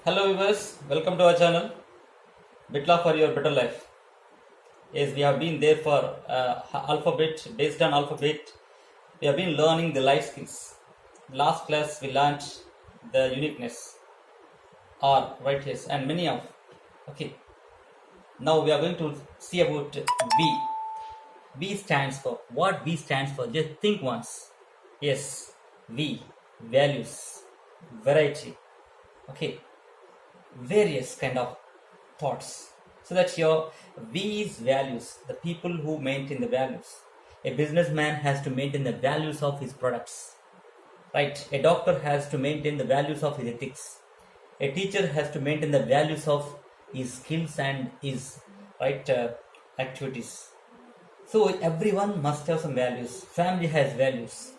Hello viewers, welcome to our channel Bitla for your better life. Yes, we have been there for alphabet, based on alphabet. We have been learning the life skills. Last class we learned the uniqueness, R, right, yes, and many of. Okay, now we are going to see about V. V stands for what? V stands for, just think once. Yes, V, values, variety. Okay, various kind of thoughts, so that your V's values, the people who maintain the values. A businessman has to maintain the values of his products, right? A doctor has to maintain the values of his ethics. A teacher has to maintain the values of his skills and his right activities. So everyone must have some values. Family has values.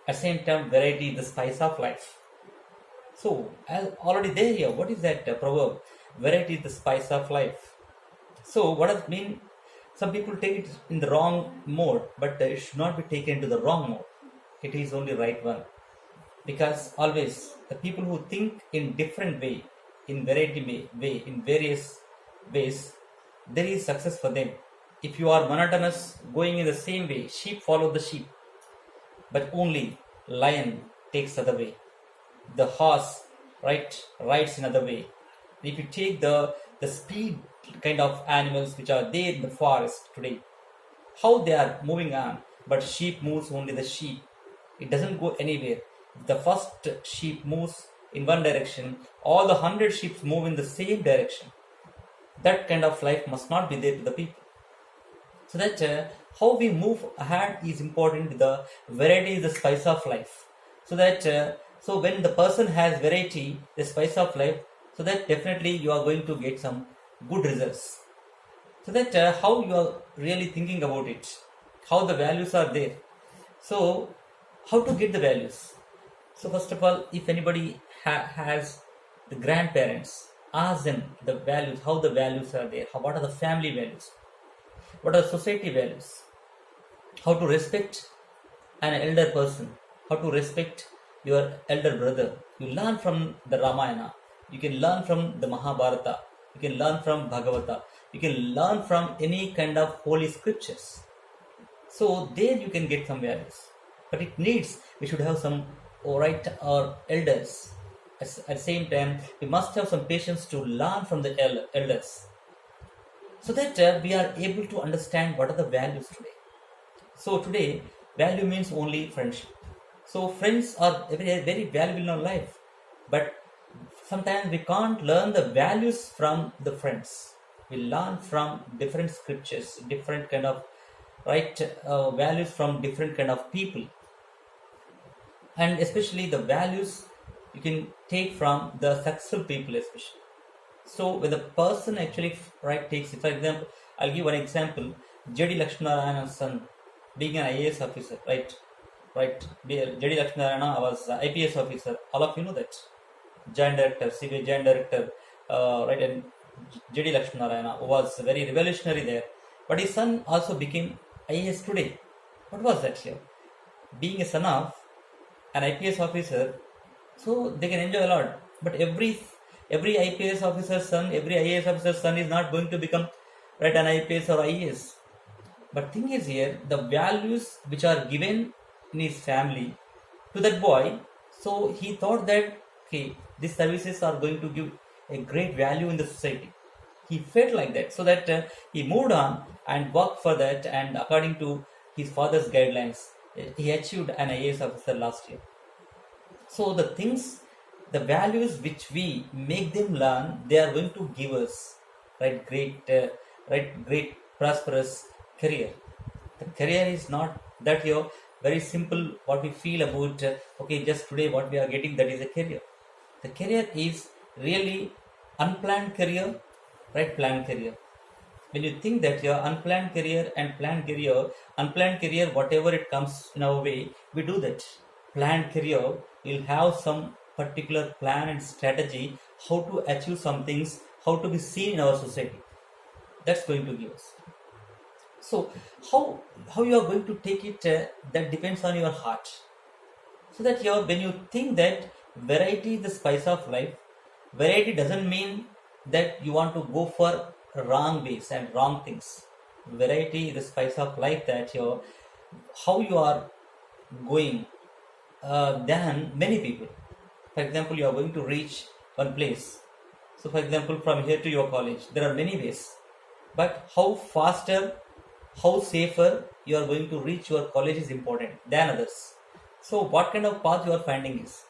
At the same time, variety is the spice of life. So, as already there here, what is that proverb? Variety is the spice of life. So, what does it mean? Some people take it in the wrong mode, but it should not be taken to the wrong mode. It is only right one. Because always the people who think in different way, in way, in various ways, there is success for them. If you are monotonous, going in the same way, sheep follow the sheep, but only lion takes the other way. The horse rides another way. If you take the speed kind of animals which are there in the forest today, how they are moving on, but sheep moves only the sheep. It doesn't go anywhere. If the first sheep moves in one direction, all the 100 sheep move in the same direction. That kind of life must not be there to the people. So that how we move ahead is important. The variety is the spice of life. So that so when the person has variety, the spice of life, so that definitely you are going to get some good results. So that how you are really thinking about it, how the values are there. So how to get the values? So first of all, if anybody has the grandparents, ask them the values, how the values are there, what are the family values, what are the society values, how to respect an elder person, how to respect your elder brother. You learn from the Ramayana, you can learn from the Mahabharata, you can learn from Bhagavata, you can learn from any kind of holy scriptures. So there you can get some values. But it needs, we should have some right or elders. At the same time, we must have some patience to learn from the elders, so that we are able to understand what are the values today. So today, value means only friendship. So friends are very, very valuable in our life, but sometimes we can't learn the values from the friends. We learn from different scriptures, different kind of values from different kind of people, and especially the values you can take from the successful people, especially. So when the person actually takes it, for example, I'll give one example. J.D. Lakshminarayana's son, being an IAS officer, J.D. Lakshminarayana was IPS officer. All of you know that. Joint Director, CBI Joint Director, and J.D. Lakshminarayana was very revolutionary there. But his son also became IAS today. What was that here? Being a son of an IPS officer, so they can enjoy a lot. But every IPS officer's son, every IAS officer's son is not going to become an IPS or IAS. But thing is here, the values which are given in his family to that boy, so he thought that okay, these services are going to give a great value in the society. He felt like that, so that he moved on and worked for that, and according to his father's guidelines, he achieved an IAS officer last year. So the things, the values which we make them learn, they are going to give us great prosperous career. The career is not that very simple. What we feel about okay, just today what we are getting, that is a career. The career is really unplanned career, planned career. When you think that your unplanned career and planned career, whatever it comes in our way, we do that. Planned career, we'll have some particular plan and strategy how to achieve some things, how to be seen in our society. That's going to give us. So how you are going to take it, that depends on your heart. So that when you think that variety is the spice of life, Variety doesn't mean that you want to go for wrong ways and wrong things. Variety is the spice of life, that you're how you are going than many people. For example, you are going to reach one place. So, for example, from here to your college, there are many ways. But how faster, how safer you are going to reach your college is important than others. So, what kind of path you are finding is.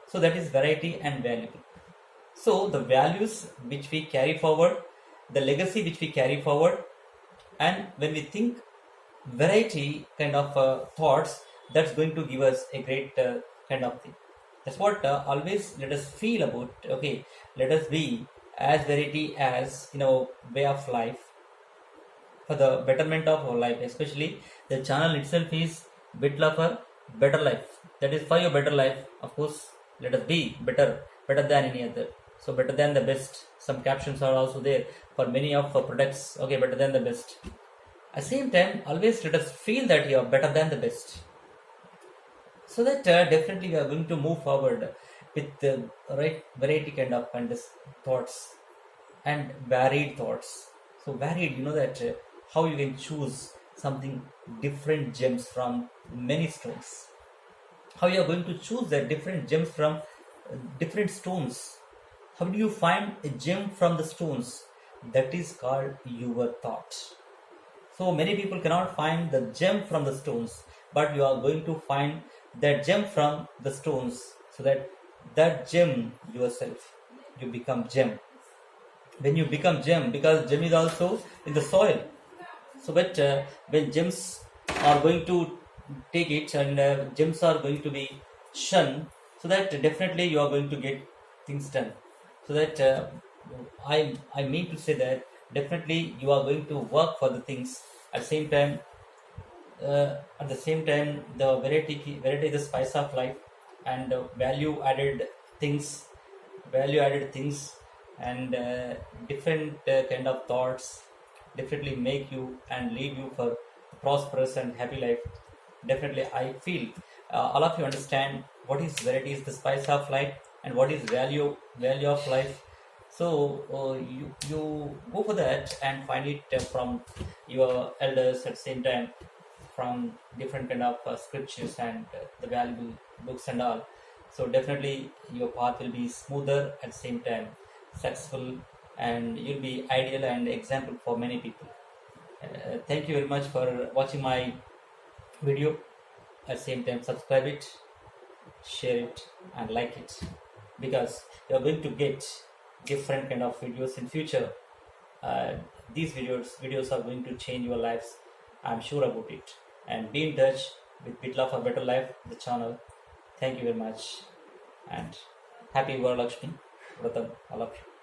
So, that is variety and valuable. So, the values which we carry forward, the legacy which we carry forward, and when we think variety kind of thoughts, that's going to give us a great kind of thing. That's what always let us feel about. Okay, let us be as variety as way of life for the betterment of our life. Especially the channel itself is Bitla for better life. That is for your better life. Of course, let us be better than any other. So better than the best. Some captions are also there for many of our products. Okay, better than the best. At the same time, always let us feel that you are better than the best, so that definitely we are going to move forward with the right variety kind of thoughts and varied thoughts. So varied, that how you can choose something different gems from many stones. How you are going to choose that different gems from different stones. How do you find a gem from the stones? That is called your thought. So many people cannot find the gem from the stones, but you are going to find that gem from the stones, so that gem yourself, you become gem. When you become gem, because gem is also in the soil. So but when gems are going to take it, and gems are going to be shunned, so that definitely you are going to get things done. So that I mean to say that definitely you are going to work for the things. At the same time, the variety is the spice of life, and things value added things, and different kind of thoughts definitely make you and lead you for a prosperous and happy life. Definitely I feel all of you understand what is variety is the spice of life, and what is value of life. So you go for that and find it from your elders, at the same time from different kind of scriptures and the valuable books and all. So definitely your path will be smoother, at the same time successful, and you'll be ideal and example for many people. Thank you very much for watching my video. At the same time, subscribe it, share it, and like it, because you're going to get different kind of videos in future. uh, these videos are going to change your lives. I'm sure about it. And be in touch with Bitla for Better Life, the channel. Thank you very much, and happy Varalakshmi Vratam, all of you.